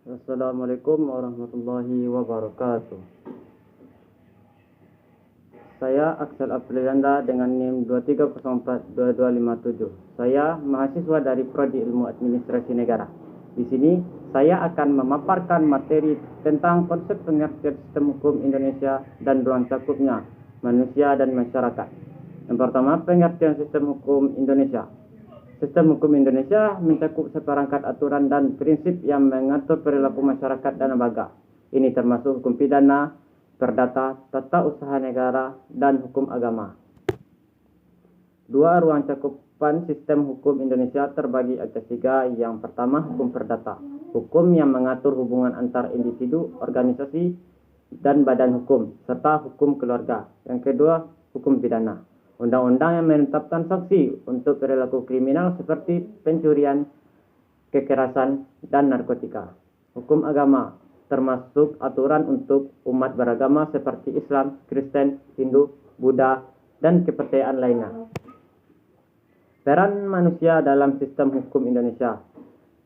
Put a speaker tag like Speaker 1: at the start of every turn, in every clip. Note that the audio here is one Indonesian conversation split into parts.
Speaker 1: Assalamualaikum warahmatullahi wabarakatuh. Saya Aksel Aprilianda dengan NIM 23042257. Saya mahasiswa dari Prodi Ilmu Administrasi Negara. Di sini saya akan memaparkan materi tentang konsep pengertian sistem hukum Indonesia dan ruang cakupnya, manusia dan masyarakat. Yang pertama, pengertian sistem hukum Indonesia. Sistem hukum Indonesia mencakup seperangkat aturan dan prinsip yang mengatur perilaku masyarakat dan lembaga. Ini termasuk hukum pidana, perdata, tata usaha negara, dan hukum agama. Dua ruang cakupan sistem hukum Indonesia terbagi atas tiga. Yang pertama, hukum perdata. Hukum yang mengatur hubungan antar individu, organisasi, dan badan hukum, serta hukum keluarga. Yang kedua, hukum pidana. Undang-undang yang menetapkan sanksi untuk perilaku kriminal seperti pencurian, kekerasan, dan narkotika. Hukum agama termasuk aturan untuk umat beragama seperti Islam, Kristen, Hindu, Buddha, dan kepercayaan lainnya. Peran manusia dalam sistem hukum Indonesia.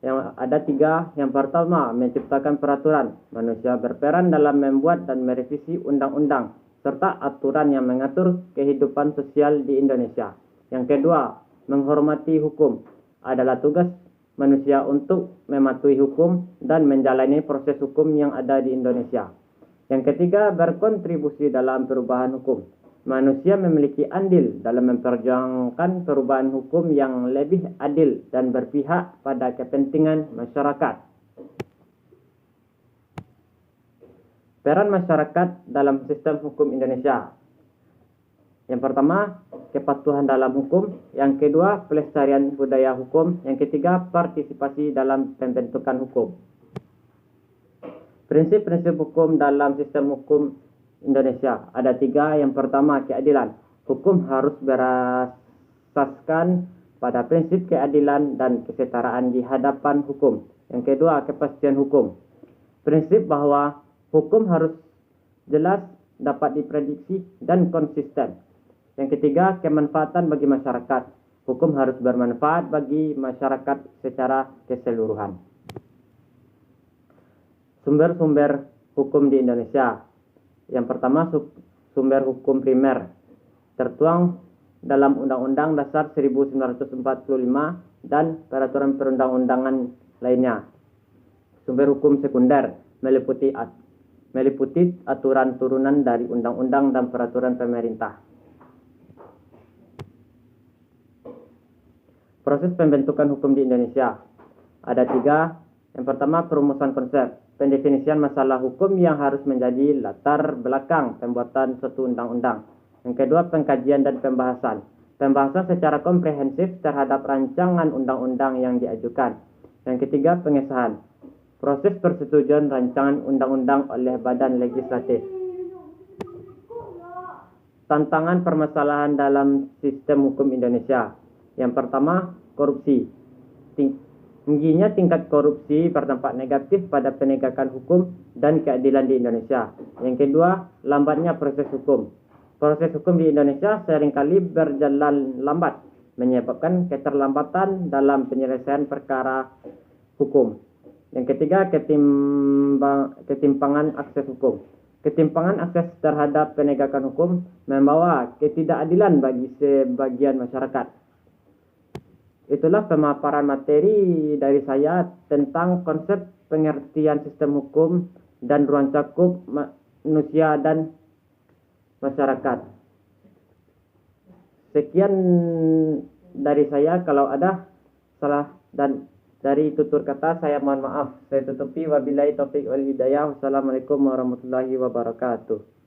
Speaker 1: Yang ada tiga. Yang pertama, menciptakan peraturan. Manusia berperan dalam membuat dan merevisi undang-undang serta aturan yang mengatur kehidupan sosial di Indonesia. Yang kedua, menghormati hukum. Adalah tugas manusia untuk mematuhi hukum dan menjalani proses hukum yang ada di Indonesia. Yang ketiga, berkontribusi dalam perubahan hukum. Manusia memiliki andil dalam memperjuangkan perubahan hukum yang lebih adil dan berpihak pada kepentingan masyarakat. Peran masyarakat dalam sistem hukum Indonesia. Yang pertama, kepatuhan dalam hukum. Yang kedua, pelestarian budaya hukum. Yang ketiga, partisipasi dalam pembentukan hukum. Prinsip-prinsip hukum dalam sistem hukum Indonesia. Ada tiga. Yang pertama, keadilan. Hukum harus berasaskan pada prinsip keadilan dan kesetaraan di hadapan hukum. Yang kedua, kepastian hukum. Prinsip bahwa hukum harus jelas, dapat diprediksi, dan konsisten. Yang ketiga, kemanfaatan bagi masyarakat. Hukum harus bermanfaat bagi masyarakat secara keseluruhan. Sumber-sumber hukum di Indonesia. Yang pertama, sumber hukum primer. Tertuang dalam Undang-Undang Dasar 1945 dan peraturan perundang-undangan lainnya. Sumber hukum sekunder meliputi aturan turunan dari undang-undang dan peraturan pemerintah. Proses pembentukan hukum di Indonesia. Ada tiga. Yang pertama, perumusan konsep. Pendefinisian masalah hukum yang harus menjadi latar belakang pembuatan suatu undang-undang. Yang kedua, pengkajian dan pembahasan. Pembahasan secara komprehensif terhadap rancangan undang-undang yang diajukan. Yang ketiga, pengesahan. Proses persetujuan rancangan undang-undang oleh badan legislatif. Tantangan permasalahan dalam sistem hukum Indonesia. Yang pertama, korupsi. Tingginya tingkat korupsi berdampak negatif pada penegakan hukum dan keadilan di Indonesia. Yang kedua, lambatnya proses hukum. Proses hukum di Indonesia seringkali berjalan lambat, menyebabkan keterlambatan dalam penyelesaian perkara hukum. Yang ketiga, ketimpangan akses hukum. Ketimpangan akses terhadap penegakan hukum membawa ketidakadilan bagi sebagian masyarakat. Itulah pemaparan materi dari saya tentang konsep pengertian sistem hukum dan ruang cakup manusia dan masyarakat. Sekian dari saya. Kalau ada salah dan dari tutur kata, saya mohon maaf. Saya tutupi. Wabillahi taufiq wal hidayah. Wassalamualaikum warahmatullahi wabarakatuh.